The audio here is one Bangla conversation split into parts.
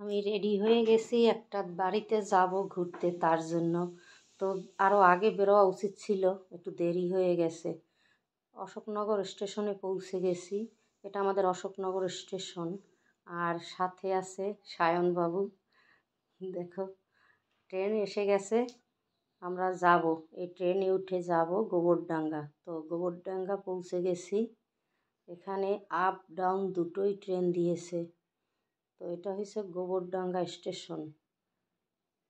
আমি রেডি হয়ে গেছি, একটা বাড়িতে যাব ঘুরতে, তার জন্য। তো আরও আগে বেরোয়া উচিত ছিল, একটু দেরি হয়ে গেছে। অশোকনগর স্টেশনে পৌঁছে গেছি। এটা আমাদের অশোকনগর স্টেশন। আর সাথে আছে সায়নবাবু। দেখো, ট্রেন এসে গেছে, আমরা যাব। এই ট্রেনে উঠে যাব গোবরডাঙ্গা। তো গোবরডাঙ্গা পৌঁছে গেছি। এখানে আপ ডাউন দুটোই ট্রেন দিয়েছে। তো এটা হচ্ছে গোবরডাঙ্গা স্টেশন,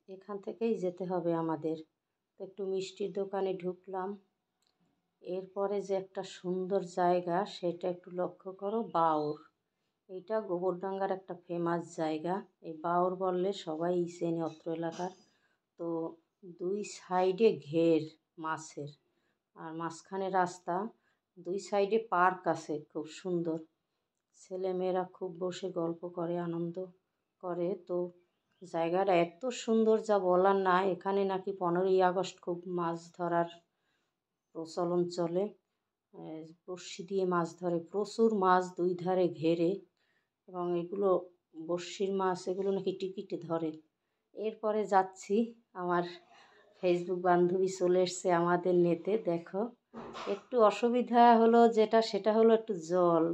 এখান থেকেই যেতে হবে আমাদের। তো একটু মিষ্টির দোকানে ঢুকলাম। এরপরে যে একটা সুন্দর জায়গা, সেটা একটু লক্ষ্য করো, বাউর। এইটা গোবরডাঙ্গার একটা ফেমাস জায়গা। এই বাউর বললে সবাই চেনে অত্র এলাকার। তো দুই সাইডে ঘের মাছের, আর মাঝখানে রাস্তা। দুই সাইডে পার্ক আছে, খুব সুন্দর। ছেলেমেয়েরা খুব বসে গল্প করে, আনন্দ করে। তো জায়গাটা এত সুন্দর, যা বলার না। এখানে নাকি 15ই আগস্ট খুব মাছ ধরার প্রচলন চলে। বড়শি দিয়ে মাছ ধরে, প্রচুর মাছ দুই ধারে ঘেরে। এবং এগুলো বড়শির মাছ, এগুলো নাকি টিকিটে ধরে। এরপরে যাচ্ছি, আমার ফেসবুক বান্ধবী চলে এসছে আমাদের নেতে। দেখো, একটু অসুবিধা হলো যেটা, সেটা হলো একটু জল।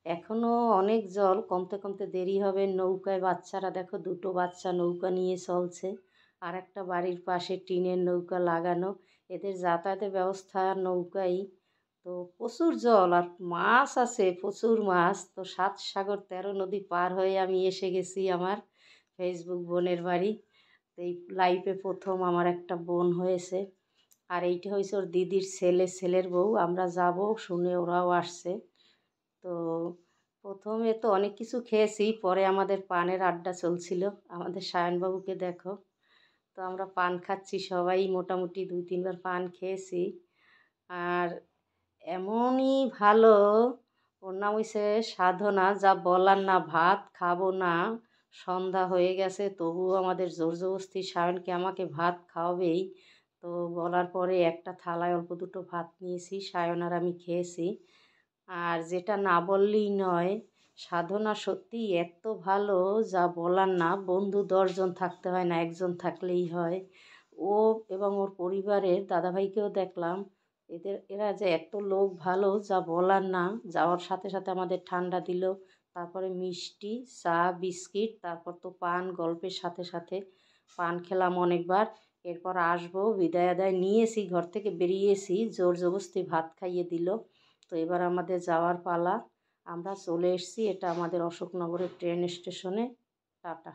এখনও অনেক জল, কমতে কমতে দেরি হবে। নৌকায় বাচ্চারা, দেখো দুটো বাচ্চা নৌকা নিয়ে চলছে। আর একটা বাড়ির পাশে টিনের নৌকা লাগানো। এদের যাতায়াতের ব্যবস্থা নৌকাই। তো প্রচুর জল, আর মাছ আছে, প্রচুর মাছ। তো 7 সাগর 13 নদী পার হয়ে আমি এসে গেছি আমার ফেসবুক বোনের বাড়ি। তো এই লাইফে প্রথম আমার একটা বোন হয়েছে। আর এইটা হয়েছে ওর দিদির ছেলে, ছেলের বউ। আমরা যাব শুনে ওরাও আসছে। তো প্রথমে তো অনেক কিছু খেয়েছি, পরে আমাদের পানের আড্ডা চলছিল। আমাদের সায়নবাবুকে দেখো। তো আমরা পান খাচ্ছি সবাই, মোটামুটি 2-3 বার পান খেয়েছি। আর এমনই ভালো, ওর নাম হয়েছে সাধনা, যা বলার না। ভাত খাবো না, সন্ধ্যা হয়ে গেছে, তবুও আমাদের জোর জবরদস্তি সায়নকে আমাকে ভাত খাওয়াবেই। তো বলার পরে একটা থালায় অল্প দুটো ভাত নিয়েছি, সায়ন আর আমি খেয়েছি। আর যেটা না বললেই নয়, সাধনা সত্যিই এত ভালো, যা বলার না। বন্ধু 10 জন থাকতে হয় না, একজন থাকলেই হয়। ও এবং ওর পরিবারের দাদাভাইকেও দেখলাম। এরা যে এত লোক ভালো, যা বলার না। যাওয়ার সাথে সাথে আমাদের ঠান্ডা দিল, তারপরে মিষ্টি, চা, বিস্কিট, তারপর তো পান। গল্পের সাথে সাথে পান খেলাম অনেকবার। এরপর আসবো, বিদায় আদায় নিয়েছি, ঘর থেকে বেরিয়েছি, জোর জবরদস্তি ভাত খাইয়ে দিল। তো এবার আমাদের যাওয়ার পালা। আমরা চলে এসেছি, এটা আমাদের অশোকনগরের ট্রেন স্টেশনে। টাটা।